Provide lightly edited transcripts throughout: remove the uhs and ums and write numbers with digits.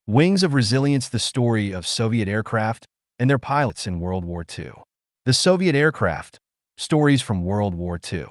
Wings of Resilience: the story of Soviet aircraft and their pilots in World War II. The Soviet aircraft: stories from World War II.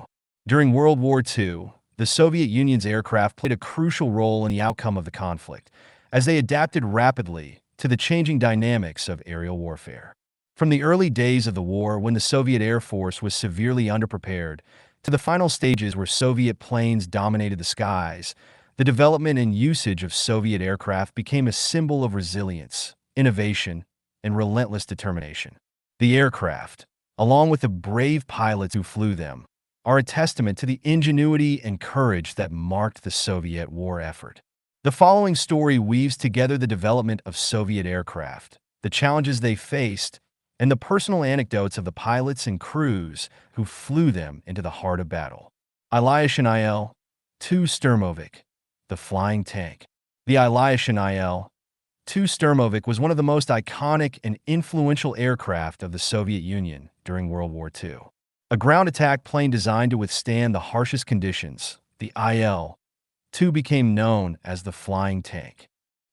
During World War II, the Soviet Union's aircraft played a crucial role in the outcome of the conflict, as they adapted rapidly to the changing dynamics of aerial warfare. From the early days of the war, when the Soviet Air Force was severely underprepared, to the final stages where Soviet planes dominated the skies, the development and usage of Soviet aircraft became a symbol of resilience, innovation, and relentless determination. The aircraft, along with the brave pilots who flew them, are a testament to the ingenuity and courage that marked the Soviet war effort. The following story weaves together the development of Soviet aircraft, the challenges they faced, and the personal anecdotes of the pilots and crews who flew them into the heart of battle. Ilyushin Il-2 Sturmovik, the flying tank. The Ilyushin Il-2 Sturmovik was one of the most iconic and influential aircraft of the Soviet Union during World War II. A ground attack plane designed to withstand the harshest conditions, the Il-2 became known as the flying tank.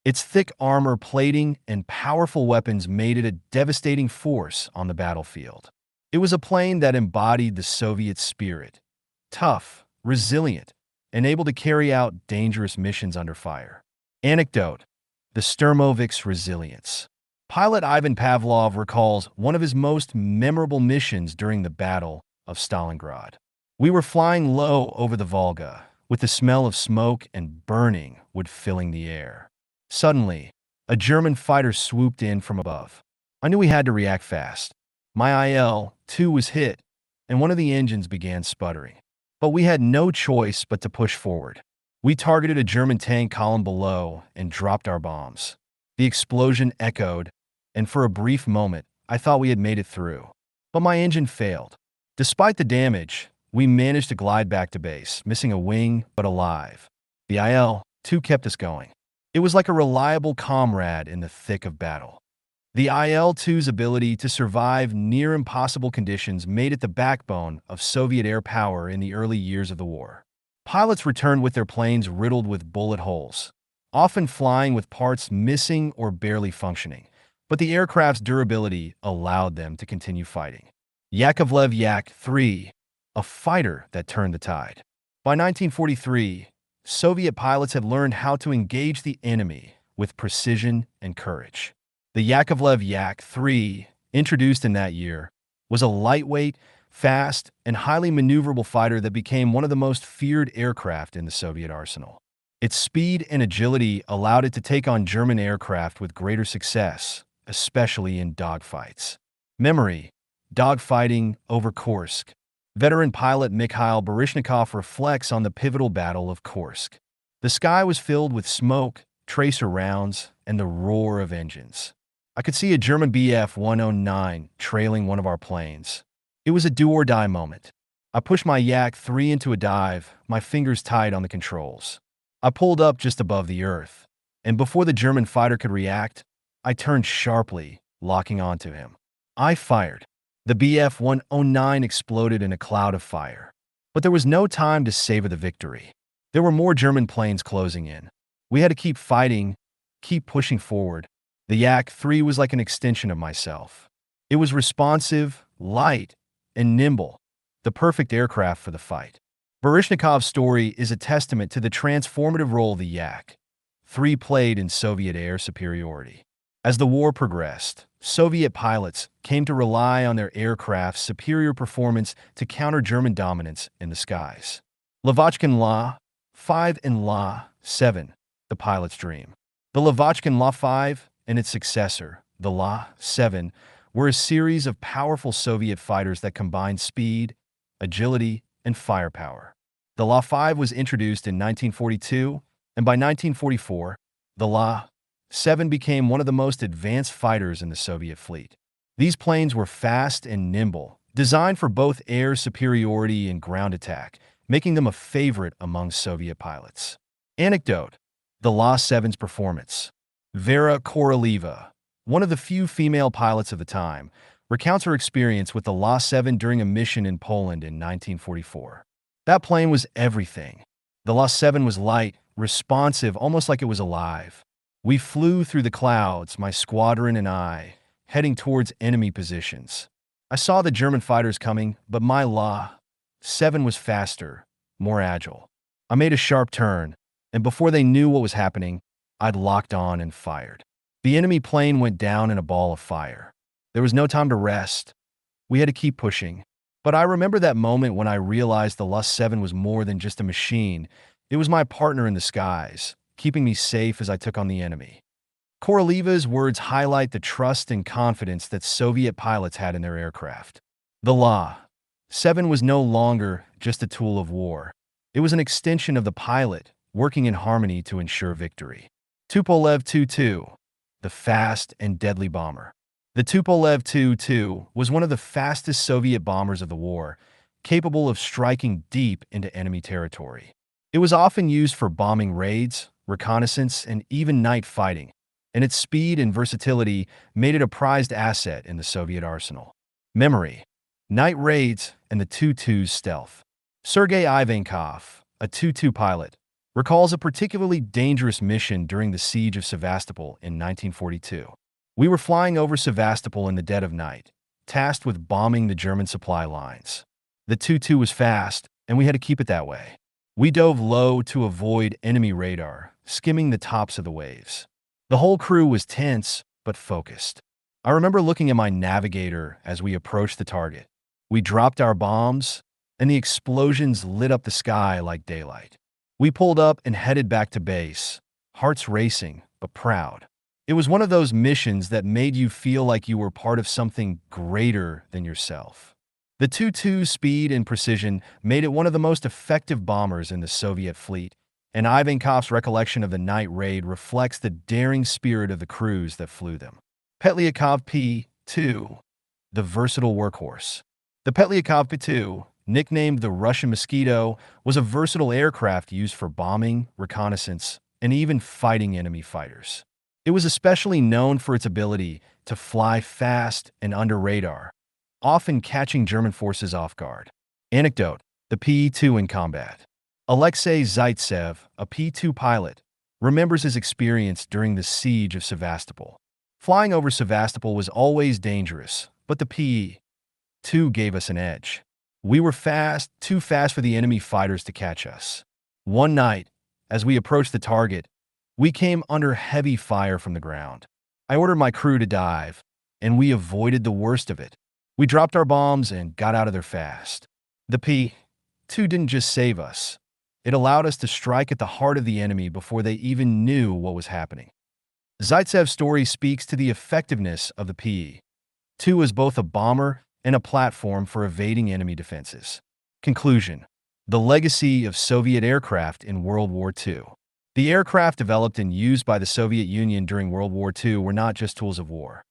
Its thick armor plating and powerful weapons made it a devastating force on the battlefield. It was a plane that embodied the Soviet spirit: tough, resilient, and able to carry out dangerous missions under fire. Anecdote: the Sturmovik's resilience. Pilot Ivan Pavlov recalls one of his most memorable missions during the Battle of Stalingrad. "We were flying low over the Volga, with the smell of smoke and burning wood filling the air. Suddenly, a German fighter swooped in from above. I knew we had to react fast. My Il-2 was hit, and one of the engines began sputtering. But we had no choice but to push forward. We targeted a German tank column below and dropped our bombs. The explosion echoed, and for a brief moment, I thought we had made it through. But my engine failed. Despite the damage, we managed to glide back to base, missing a wing but alive. The Il-2 kept us going. It was like a reliable comrade in the thick of battle." The Il-2's ability to survive near impossible conditions made it the backbone of Soviet air power in the early years of the war. Pilots returned with their planes riddled with bullet holes, often flying with parts missing or barely functioning, but the aircraft's durability allowed them to continue fighting. Yakovlev Yak-3, a fighter that turned the tide. By 1943, Soviet pilots had learned how to engage the enemy with precision and courage. The Yakovlev Yak-3, introduced in that year, was a lightweight, fast, and highly maneuverable fighter that became one of the most feared aircraft in the Soviet arsenal. Its speed and agility allowed it to take on German aircraft with greater success, especially in dogfights. Memory: dogfighting over Kursk. Veteran pilot Mikhail Baryshnikov reflects on the pivotal Battle of Kursk. "The sky was filled with smoke, tracer rounds, and the roar of engines. I could see a German Bf-109 trailing one of our planes. It was a do-or-die moment. I pushed my Yak-3 into a dive, my fingers tight on the controls. I pulled up just above the earth, and before the German fighter could react, I turned sharply, locking onto him. I fired. The Bf-109 exploded in a cloud of fire. But there was no time to savor the victory. There were more German planes closing in. We had to keep fighting, keep pushing forward. The Yak-3 was like an extension of myself. It was responsive, light, and nimble, the perfect aircraft for the fight." Baryshnikov's story is a testament to the transformative role the Yak-3 played in Soviet air superiority. As the war progressed, Soviet pilots came to rely on their aircraft's superior performance to counter German dominance in the skies. Lavochkin La-5 and La-7, the pilot's dream. The Lavochkin La-5 and its successor, the La-7, were a series of powerful Soviet fighters that combined speed, agility, and firepower. The La-5 was introduced in 1942, and by 1944, the La-7 became one of the most advanced fighters in the Soviet fleet. These planes were fast and nimble, designed for both air superiority and ground attack, making them a favorite among Soviet pilots. Anecdote: the La-7's performance. Vera Koroleva, one of the few female pilots of the time, recounts her experience with the La-7 during a mission in Poland in 1944. "That plane was everything. The La-7 was light, responsive, almost like it was alive. We flew through the clouds, my squadron and I, heading towards enemy positions. I saw the German fighters coming, but my La-7 was faster, more agile. I made a sharp turn, and before they knew what was happening, I'd locked on and fired. The enemy plane went down in a ball of fire. There was no time to rest. We had to keep pushing. But I remember that moment when I realized the La-7 was more than just a machine. It was my partner in the skies, keeping me safe as I took on the enemy. Koroleva's words highlight the trust and confidence that Soviet pilots had in their aircraft. The La-7 was no longer just a tool of war. It was an extension of the pilot, working in harmony to ensure victory. Tupolev Tu-2, the fast and deadly bomber. The Tupolev Tu-2 was one of the fastest Soviet bombers of the war, capable of striking deep into enemy territory. It was often used for bombing raids, reconnaissance, and even night fighting, and its speed and versatility made it a prized asset in the Soviet arsenal. Memory, night raids, and the Tu-2's stealth. Sergei Ivankov, a Tu-2 pilot, recalls a particularly dangerous mission during the siege of Sevastopol in 1942. We were flying over Sevastopol in the dead of night, tasked with bombing the German supply lines. The Tu-2 was fast, and we had to keep it that way. We dove low to avoid enemy radar, skimming the tops of the waves. The whole crew was tense, but focused. I remember looking at my navigator as we approached the target. We dropped our bombs, and the explosions lit up the sky like daylight. We pulled up and headed back to base, hearts racing, but proud. It was one of those missions that made you feel like you were part of something greater than yourself. The Tu-2's speed and precision made it one of the most effective bombers in the Soviet fleet, and Ivankov's recollection of the night raid reflects the daring spirit of the crews that flew them. Petlyakov P-2, the versatile workhorse. The Petlyakov P-2, nicknamed the Russian Mosquito, was a versatile aircraft used for bombing, reconnaissance, and even fighting enemy fighters. It was especially known for its ability to fly fast and under radar, often catching German forces off guard. Anecdote: the P-2 in combat. Alexei Zaitsev, a P-2 pilot, remembers his experience during the siege of Sevastopol. Flying over Sevastopol was always dangerous, but the P-2 gave us an edge. We were fast, too fast for the enemy fighters to catch us. One night, as we approached the target, we came under heavy fire from the ground. I ordered my crew to dive, and we avoided the worst of it. We dropped our bombs and got out of there fast. The P-2 didn't just save us. It allowed us to strike at the heart of the enemy before they even knew what was happening. Zaitsev's story speaks to the effectiveness of the P-2 as both a bomber and a platform for evading enemy defenses. Conclusion: the legacy of Soviet aircraft in World War II. The aircraft developed and used by the Soviet Union during World War II were not just tools of war.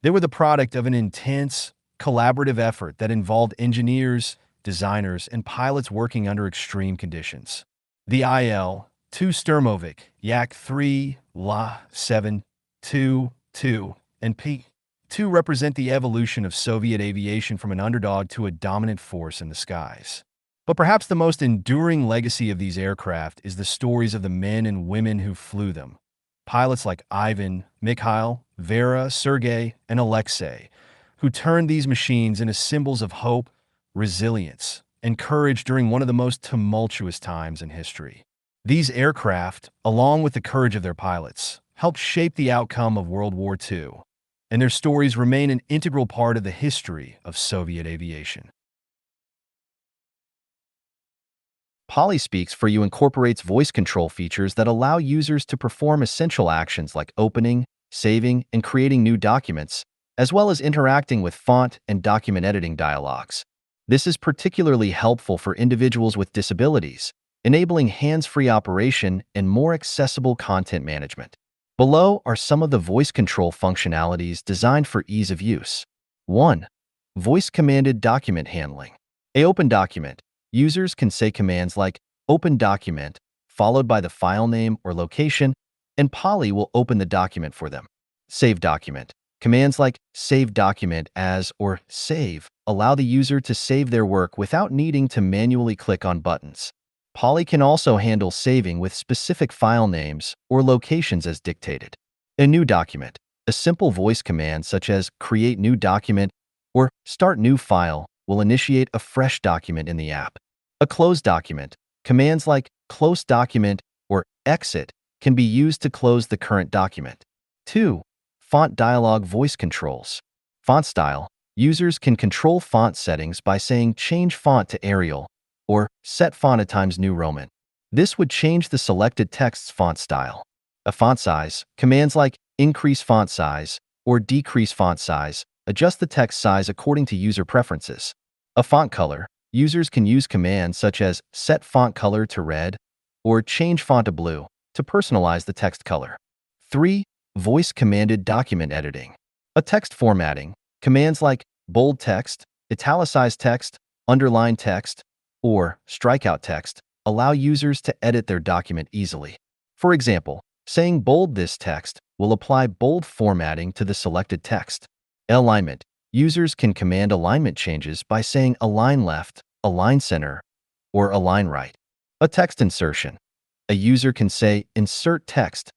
They were the product of an intense, collaborative effort that involved engineers, designers, and pilots working under extreme conditions. The Il-2 Sturmovik, Yak-3, La-7, Tu-2, and P-2 represent the evolution of Soviet aviation from an underdog to a dominant force in the skies. But perhaps the most enduring legacy of these aircraft is the stories of the men and women who flew them. Pilots like Ivan, Mikhail, Vera, Sergei, and Alexei, who turned these machines into symbols of hope, resilience, and courage during one of the most tumultuous times in history. These aircraft, along with the courage of their pilots, helped shape the outcome of World War II, and their stories remain an integral part of the history of Soviet aviation. Polyspeaks for You incorporates voice control features that allow users to perform essential actions like opening, saving, and creating new documents, as well as interacting with font and document editing dialogues. This is particularly helpful for individuals with disabilities, enabling hands-free operation and more accessible content management. Below are some of the voice control functionalities designed for ease of use. 1. Voice-commanded document handling. Open document. Users can say commands like open document, followed by the file name or location, and Poly will open the document for them. Save document. Commands like save document as or save allow the user to save their work without needing to manually click on buttons. Poly can also handle saving with specific file names or locations as dictated. A new document. A simple voice command such as create new document or start new file will initiate a fresh document in the app. A closed document. Commands like close document or exit can be used to close the current document. 2. Font dialog voice controls. Font style. Users can control font settings by saying change font to Arial or set font at Times New Roman. This would change the selected text's font style. A font size. Commands like increase font size or decrease font size adjust the text size according to user preferences. A font color. Users can use commands such as set font color to red or change font to blue to personalize the text color. 3. Voice commanded document editing. A text formatting. Commands like bold text, italicized text, underline text, or strikeout text allow users to edit their document easily. For example, saying bold this text will apply bold formatting to the selected text. Alignment. Users can command alignment changes by saying align left, align center, or align right. A text insertion. A user can say insert text,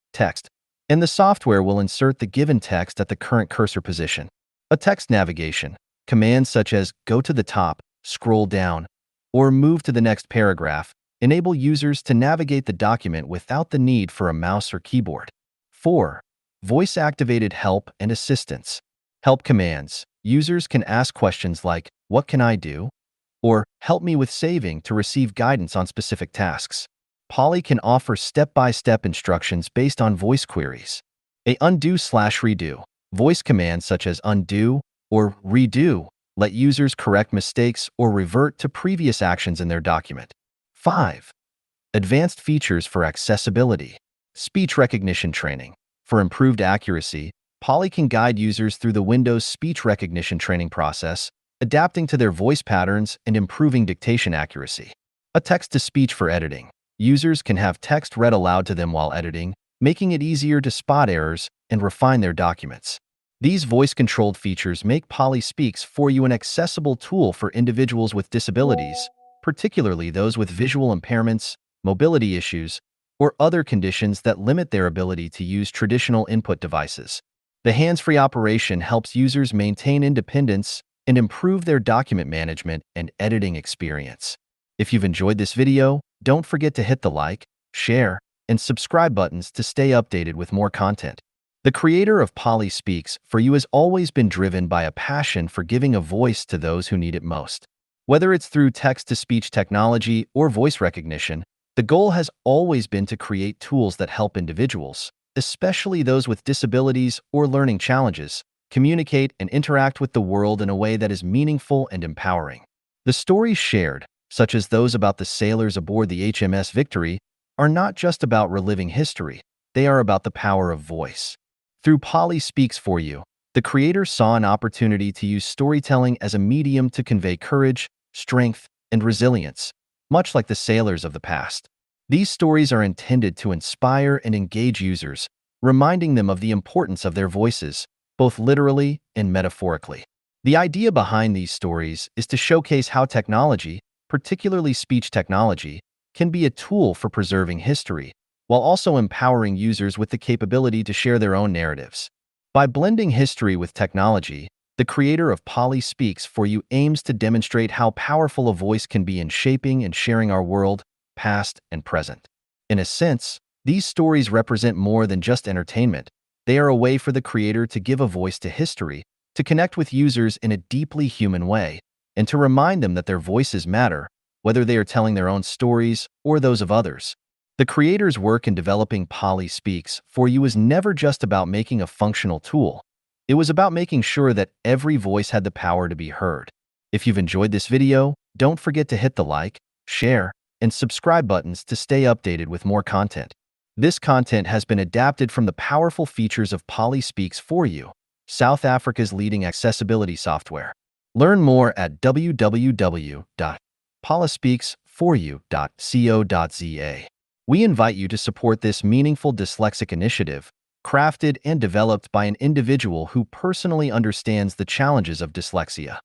and the software will insert the given text at the current cursor position. A text navigation. Commands such as go to the top, scroll down, or move to the next paragraph enable users to navigate the document without the need for a mouse or keyboard. 4. Voice-activated help and assistance. Help commands. Users can ask questions like, "What can I do?" or "Help me with saving" to receive guidance on specific tasks. Poly can offer step-by-step instructions based on voice queries. A undo/redo. Voice commands such as undo or redo let users correct mistakes or revert to previous actions in their document. 5. Advanced features for accessibility. Speech recognition training. For improved accuracy, Poly can guide users through the Windows speech recognition training process, adapting to their voice patterns and improving dictation accuracy. A text-to-speech for editing. Users can have text read aloud to them while editing, making it easier to spot errors and refine their documents. These voice-controlled features make Poly Speaks for You an accessible tool for individuals with disabilities, particularly those with visual impairments, mobility issues, or other conditions that limit their ability to use traditional input devices. The hands-free operation helps users maintain independence and improve their document management and editing experience. If you've enjoyed this video, don't forget to hit the like, share, and subscribe buttons to stay updated with more content. The creator of Poly Speaks for You has always been driven by a passion for giving a voice to those who need it most. Whether it's through text-to-speech technology or voice recognition, the goal has always been to create tools that help individuals, especially those with disabilities or learning challenges, communicate and interact with the world in a way that is meaningful and empowering. The stories shared, such as those about the sailors aboard the HMS Victory, are not just about reliving history, they are about the power of voice. Through Poly Speaks for You, the creator saw an opportunity to use storytelling as a medium to convey courage, strength, and resilience, much like the sailors of the past. These stories are intended to inspire and engage users, reminding them of the importance of their voices, both literally and metaphorically. The idea behind these stories is to showcase how technology, particularly speech technology, can be a tool for preserving history, while also empowering users with the capability to share their own narratives. By blending history with technology, the creator of Poly Speaks for You aims to demonstrate how powerful a voice can be in shaping and sharing our world, past and present. In a sense, these stories represent more than just entertainment. They are a way for the creator to give a voice to history, to connect with users in a deeply human way, and to remind them that their voices matter, whether they are telling their own stories or those of others. The creator's work in developing Poly Speaks for You is never just about making a functional tool. It was about making sure that every voice had the power to be heard. If you've enjoyed this video, don't forget to hit the like, share, and subscribe buttons to stay updated with more content. This content has been adapted from the powerful features of Poly Speaks for You, South Africa's leading accessibility software. Learn more at www.polyspeaksforyou.co.za. We invite you to support this meaningful dyslexic initiative, crafted and developed by an individual who personally understands the challenges of dyslexia.